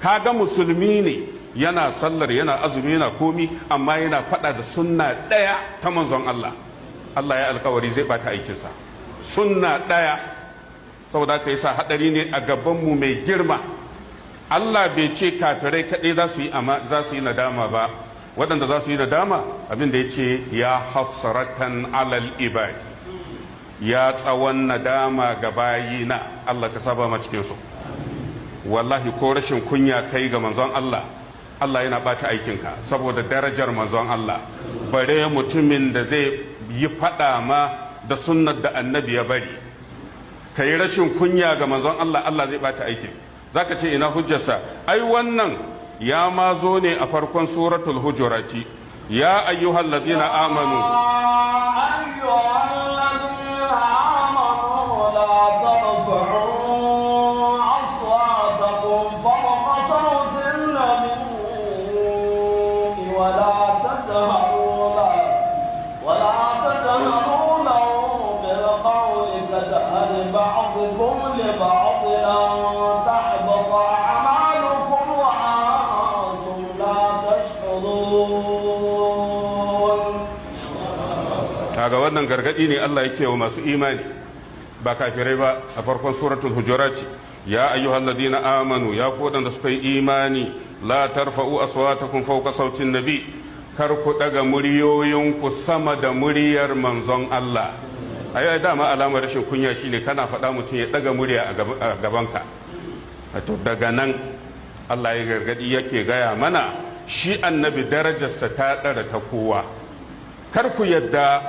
kaga musulmi ne, yana sallar, yana azumi, yana komi, amma yana faɗa da sunna ɗaya ta manzon Allah. Allah ya alkawari zai bata aikinsa. Sunna ɗaya. Saboda haka yasa haɗari ne a gabanmu mai girma. Allah bai ce kafirai kaɗai za su yi nadama ba. Waɗanda za su yi nadama abin da ya ce ya hasratan alal ibadi, ya tsawon nadama ga bayina. Allah ka saba ma cikinsu. Wallahi ko rashin kunya kai ga manzon Allah, Allah yana ɓata aikinka saboda darajar manzon Allah. Bare mutumin da zai yi faɗa ma da sunnar da annabi ya bari, ka yi rashin kunya ga manzon Allah, Allah zai ɓata aikin. Za ka ce ina hujjarsa? Ai wannan ya ma zo ne a farkon suratul hujurati. Ya ayyuhal ladzina amanu kaga wannan gargadi ne Allah yake wa masu imani ba kafirai ba a farkon suratul hujurat. Ya ayyuhal ladina amanu, ya ku wadanda suka yi imani, la tarfa'u aswatakum fawqa sautin nabi, kar ku daga muryoyinku sama da muryar manzon Allah. ai dama alamar rashin kunya shine kana faɗa mutum ya daga murya a gabanka. To daga nan Allah ya gargadi yake gaya mana shi annabi darajarsa ta ɗara ta kowa. Kar ku yadda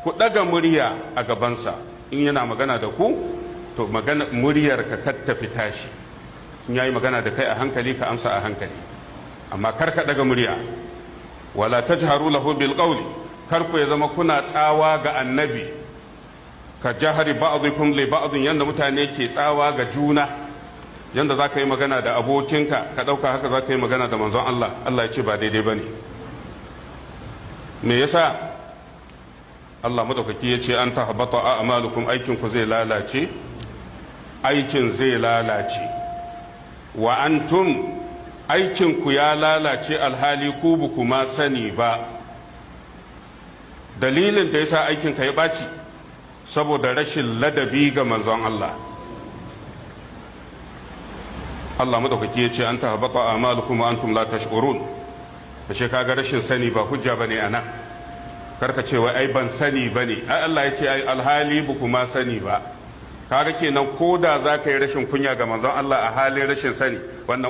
ku ɗaga murya a gabansa in yana magana da ku, to magana muryar ka tattafi tashi. In yayi magana da kai a hankali ka amsa a hankali, amma kar ka ɗaga murya. Wala tajharu lahu bil qawli, kar ku ya zama kuna tsawa ga annabi ka jahari ba'dikum li ba'din, yanda mutane ke tsawa ga juna. Yanda za ka yi magana da abokinka ka ɗauka haka za ka yi magana da manzon Allah. Allah ya ce ba daidai ba ne. Me yasa? Allah madaukaki ya ce an tahbata a'malukum, aikinku zai lalace, aikin zai lalace. Wa antum, aikinku ya lalace alhali ku buku ma sani ba. Dalilin da yasa aikinka ya ɓaci saboda rashin ladabi ga manzon Allah. Allah madaukaki ya ce an tahbata a'malukum wa antum la tash'urun. Ashe kaga rashin sani ba hujja bane anan. Karka ce wai ai ban sani bane, ai Allah ya ce ai alhali buku ma sani ba. Kaga kenan koda za ka yi rashin kunya ga manzon Allah a halin rashin sani, wannan